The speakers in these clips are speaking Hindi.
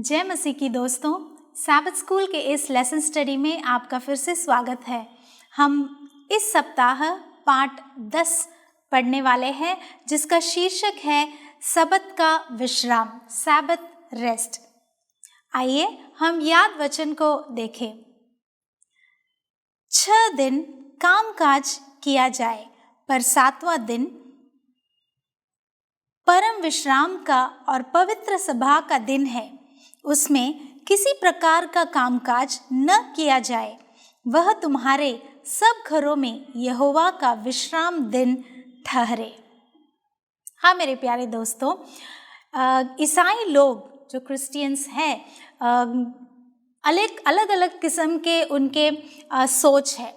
जय मसीह की दोस्तों, सैबथ स्कूल के इस लेसन स्टडी में आपका फिर से स्वागत है। हम इस सप्ताह पाठ 10 पढ़ने वाले हैं, जिसका शीर्षक है सबत का विश्राम, सैबथ रेस्ट। आइए हम याद वचन को देखें। 6 दिन कामकाज किया जाए, पर 7वां दिन परम विश्राम का और पवित्र सभा का दिन है। उसमें किसी प्रकार का कामकाज न किया जाए। वह तुम्हारे सब घरों में यहोवा का विश्राम दिन ठहरे। हाँ मेरे प्यारे दोस्तों, ईसाई लोग जो क्रिश्चियंस हैं, अलग अलग किस्म के उनके सोच है।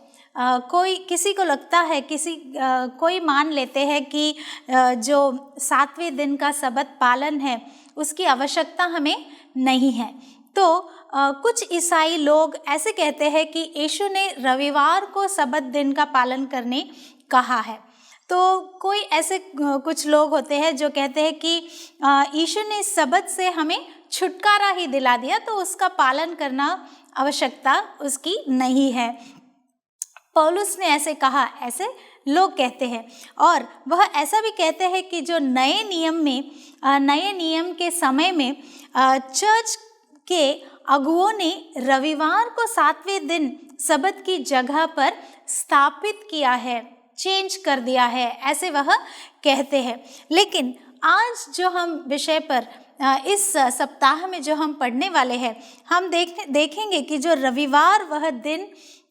कोई किसी को लगता है, कोई मान लेते हैं कि जो 7वें दिन का सबत पालन है उसकी आवश्यकता हमें नहीं है। तो कुछ ईसाई लोग ऐसे कहते हैं कि यीशु ने रविवार को सबत दिन का पालन करने कहा है। तो कोई ऐसे कुछ लोग होते हैं जो कहते हैं कि यीशु ने सबत से हमें छुटकारा ही दिला दिया, तो उसका पालन करना आवश्यकता उसकी नहीं है। पौलुस ने ऐसे कहा, ऐसे लोग कहते हैं। और वह ऐसा भी कहते हैं कि जो नए नियम के समय में चर्च के अगुओं ने रविवार को 7वें दिन सबत की जगह पर स्थापित किया है, चेंज कर दिया है, ऐसे वह कहते हैं। लेकिन आज जो हम विषय पर इस सप्ताह में जो हम पढ़ने वाले हैं, हम देखेंगे कि जो रविवार वह दिन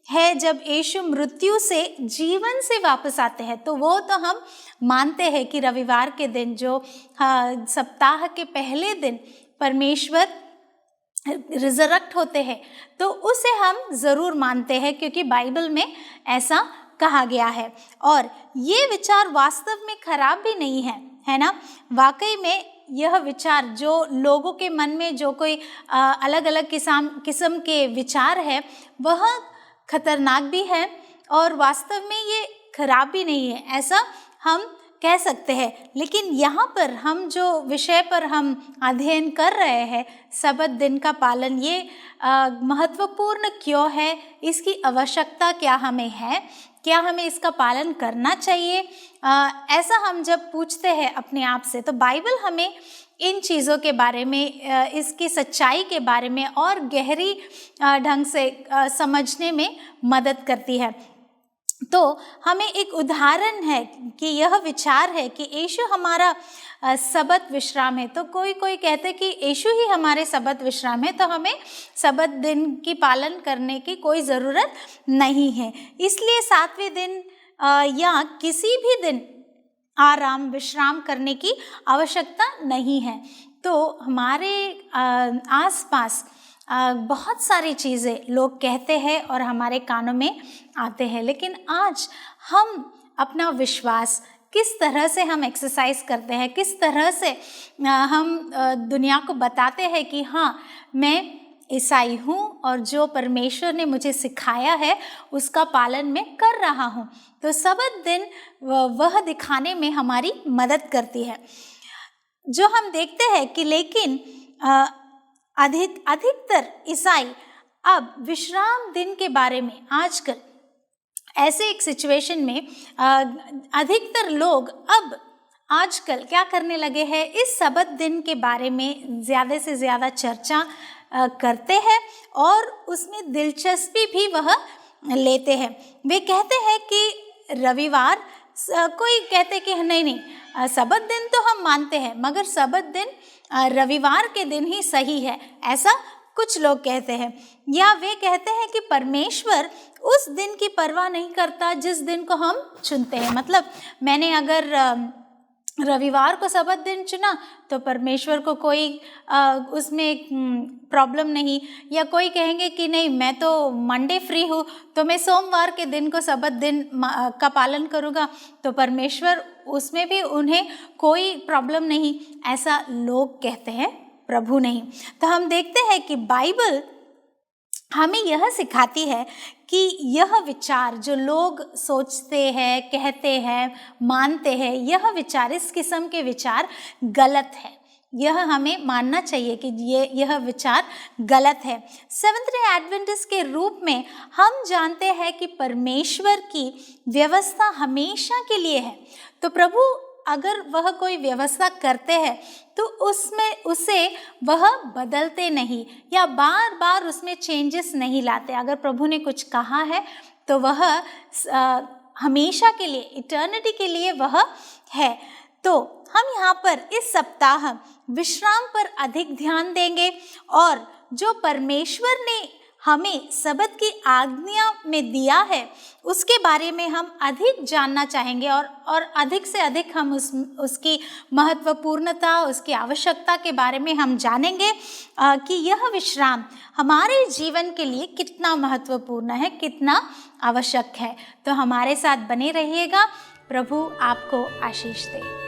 है जब यीशु मृत्यु से जीवन से वापस आते हैं। तो वो तो हम मानते हैं कि रविवार के दिन, जो सप्ताह के पहले दिन परमेश्वर रिजरेक्ट होते हैं, तो उसे हम ज़रूर मानते हैं, क्योंकि बाइबल में ऐसा कहा गया है। और ये विचार वास्तव में खराब भी नहीं है ना। वाकई में यह विचार जो लोगों के मन में जो कोई अलग अलग किस्म के विचार है, वह खतरनाक भी है और वास्तव में ये खराब भी नहीं है, ऐसा हम कह सकते हैं। लेकिन यहाँ पर हम जो विषय पर हम अध्ययन कर रहे हैं, सबत दिन का पालन, ये महत्वपूर्ण क्यों है, इसकी आवश्यकता क्या हमें है, क्या हमें इसका पालन करना चाहिए, ऐसा हम जब पूछते हैं अपने आप से, तो बाइबल हमें इन चीज़ों के बारे में, इसकी सच्चाई के बारे में और गहरी ढंग से समझने में मदद करती है। तो हमें एक उदाहरण है कि यह विचार है कि यीशु हमारा सबत विश्राम है। तो कोई कहते हैं कि यीशु ही हमारे सबत विश्राम है, तो हमें सबत दिन की पालन करने की कोई ज़रूरत नहीं है। इसलिए 7वें दिन या किसी भी दिन आराम विश्राम करने की आवश्यकता नहीं है। तो हमारे आसपास बहुत सारी चीज़ें लोग कहते हैं और हमारे कानों में आते हैं, लेकिन आज हम अपना विश्वास किस तरह से हम एक्सरसाइज करते हैं, किस तरह से हम दुनिया को बताते हैं कि हाँ, मैं ईसाई हूँ और जो परमेश्वर ने मुझे सिखाया है उसका पालन मैं कर रहा हूँ। तो सबत दिन वह दिखाने में हमारी मदद करती है। जो हम देखते हैं कि लेकिन अधिकतर ईसाई अब विश्राम दिन के बारे में, आजकल ऐसे एक सिचुएशन में अधिकतर लोग अब आजकल क्या करने लगे हैं, इस सबत दिन के बारे में ज़्यादा से ज़्यादा चर्चा करते हैं और उसमें दिलचस्पी भी वह लेते हैं। वे कहते हैं कि रविवार, कोई कहते कि नहीं, सबत दिन तो हम मानते हैं, मगर सबत दिन रविवार के दिन ही सही है, ऐसा कुछ लोग कहते हैं। या वे कहते हैं कि परमेश्वर उस दिन की परवाह नहीं करता जिस दिन को हम चुनते हैं। मतलब मैंने अगर रविवार को सबत दिन चुना तो परमेश्वर को कोई उसमें प्रॉब्लम नहीं। या कोई कहेंगे कि नहीं, मैं तो मंडे फ्री हूँ, तो मैं सोमवार के दिन को सबत दिन का पालन करूँगा, तो परमेश्वर उसमें भी उन्हें कोई प्रॉब्लम नहीं, ऐसा लोग कहते हैं, प्रभु नहीं। तो हम देखते हैं कि बाइबल हमें यह सिखाती है कि यह विचार जो लोग सोचते हैं, कहते हैं, मानते हैं, यह विचार, इस किस्म के विचार गलत है। यह हमें मानना चाहिए कि यह विचार गलत है। सेवंथ डे एडवेंटिस्ट के रूप में हम जानते हैं कि परमेश्वर की व्यवस्था हमेशा के लिए है। तो प्रभु अगर वह कोई व्यवस्था करते हैं तो उसमें उसे वह बदलते नहीं या बार बार उसमें चेंजेस नहीं लाते। अगर प्रभु ने कुछ कहा है तो वह हमेशा के लिए, इटर्निटी के लिए वह है। तो हम यहाँ पर इस सप्ताह विश्राम पर अधिक ध्यान देंगे और जो परमेश्वर ने हमें सब्त की आज्ञा में दिया है उसके बारे में हम अधिक जानना चाहेंगे और अधिक से अधिक हम उसकी महत्वपूर्णता, उसकी आवश्यकता के बारे में हम जानेंगे कि यह विश्राम हमारे जीवन के लिए कितना महत्वपूर्ण है, कितना आवश्यक है। तो हमारे साथ बने रहिएगा। प्रभु आपको आशीष दे।